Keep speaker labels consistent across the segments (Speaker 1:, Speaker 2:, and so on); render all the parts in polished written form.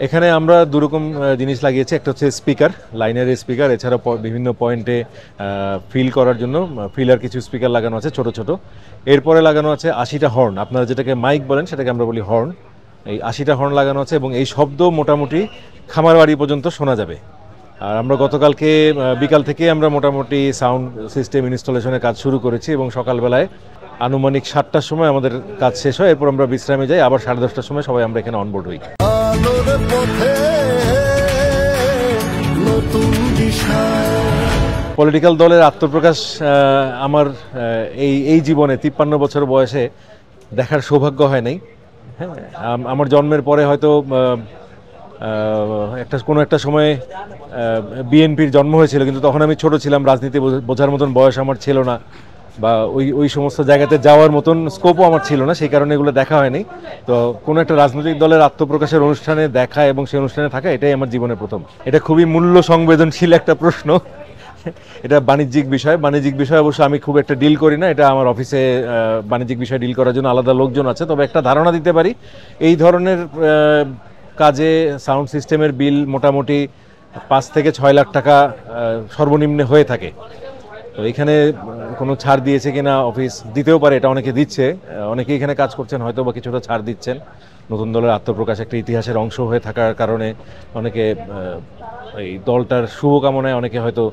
Speaker 1: এখানে আমরা দুরকম জিনিস লাগিয়েছি, একটা হচ্ছে স্পিকার, লাইনের স্পিকার, এছাড়া বিভিন্ন পয়েন্টে ফিল করার জন্য ফিলার কিছু স্পিকার লাগানো আছে ছোট ছোট। এরপরে লাগানো আছে ৮০টা হর্ন, আপনারা যেটাকে মাইক বলেন সেটাকে আমরা বলি হর্ন। এই ৮০টা হর্ন লাগানো আছে এবং এই শব্দ মোটামুটি খামারবাড়ি পর্যন্ত শোনা যাবে। আর আমরা গতকালকে বিকাল থেকে আমরা মোটামুটি সাউন্ড সিস্টেম ইনস্টলেশনের কাজ শুরু করেছি এবং সকালবেলায় আনুমানিক ৭টার সময় আমাদের কাজ শেষ হয়। এরপর আমরা বিশ্রামে যাই, আবার 10:30টার সময় সবাই আমরা এখানে অনবোর্ড হই। পলিটিক্যাল দলের আত্মপ্রকাশ আমার এই জীবনে 53 বছর বয়সে দেখার সৌভাগ্য হয় নাই। হ্যাঁ, আমার জন্মের পরে হয়তো কোনো একটা সময়ে বিএনপির জন্ম হয়েছিল, কিন্তু তখন আমি ছোট ছিলাম, রাজনীতি বোঝার মতন বয়স আমার ছিল না, বা ওই সমস্ত জায়গাতে যাওয়ার মতন স্কোপও আমার ছিল না, সেই কারণে এগুলো দেখা হয়নি। তো কোনো একটা রাজনৈতিক দলের আত্মপ্রকাশের অনুষ্ঠানে দেখা এবং সেই অনুষ্ঠানে থাকা, এটাই আমার জীবনের প্রথম। এটা খুবই মূল্য সংবেদনশীল একটা প্রশ্ন। এটা বাণিজ্যিক বিষয় অবশ্য আমি খুব একটা ডিল করি না, এটা আমার অফিসে বাণিজ্যিক বিষয় ডিল করার জন্য আলাদা লোকজন আছে। তবে একটা ধারণা দিতে পারি, এই ধরনের কাজে সাউন্ড সিস্টেমের বিল মোটামুটি 5 থেকে 6 লাখ টাকা সর্বনিম্নে হয়ে থাকে। তো এখানে কোনো ছাড় দিয়েছে কিনা অফিস, দিতেও পারে, এটা অনেকে দিচ্ছে, অনেকে এখানে কাজ করছেন, হয়তো বা কিছুটা ছাড় দিচ্ছেন। নতুন দলের আত্মপ্রকাশ একটা ইতিহাসের অংশ হয়ে থাকার কারণে অনেকে এই দলটার শুভকামনায় অনেকে হয়তো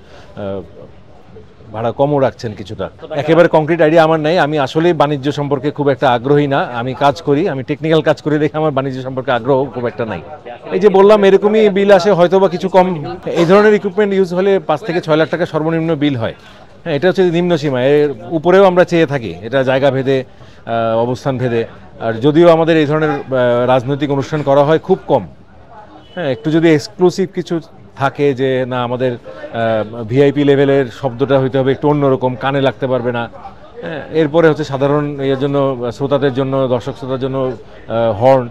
Speaker 1: ভাড়া কমও রাখছেন কিছুটা। একেবারে কংক্রিট আইডিয়া আমার নেই, আমি আসলেই বাণিজ্য সম্পর্কে খুব একটা আগ্রহী না। আমি কাজ করি, আমি টেকনিক্যাল কাজ করি দেখে আমার বাণিজ্য সম্পর্কে আগ্রহ খুব একটা নাই। এই যে বললাম এরকমই বিল আসে, হয়তো বা কিছু কম। এই ধরনের ইকুইপমেন্ট ইউজ হলে 5 থেকে 6 লাখ টাকা সর্বনিম্ন বিল হয়। হ্যাঁ, এটা হচ্ছে নিম্ন সীমা, এর উপরেও আমরা চেয়ে থাকি, এটা জায়গা ভেদে, অবস্থান ভেদে। আর যদিও আমাদের এই ধরনের রাজনৈতিক অনুষ্ঠান করা হয় খুব কম। হ্যাঁ, একটু যদি এক্সক্লুসিভ কিছু থাকে যে না আমাদের ভিআইপি লেভেলের শব্দটা হইতে হবে একটু অন্যরকম, কানে লাগতে পারবে না। হ্যাঁ, এরপরে হচ্ছে সাধারণ এর জন্য, শ্রোতাদের জন্য, দর্শক শ্রোতার জন্য হর্ন,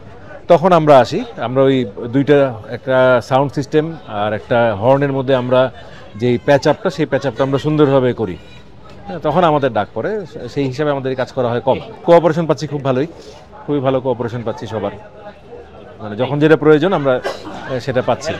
Speaker 1: তখন আমরা আসি। আমরা ওই দুইটা, একটা সাউন্ড সিস্টেম আর একটা হর্নের মধ্যে আমরা যেই প্যাচ আপটা, সেই প্যাচ আপটা আমরা সুন্দরভাবে করি। হ্যাঁ, তখন আমাদের ডাক পড়ে, সেই হিসাবে আমাদের কাজ করা হয় কম। কোঅপারেশন পাচ্ছি খুব ভালোই, খুবই ভালো কোঅপারেশন পাচ্ছি সবার, মানে যখন যেটা প্রয়োজন আমরা সেটা পাচ্ছি।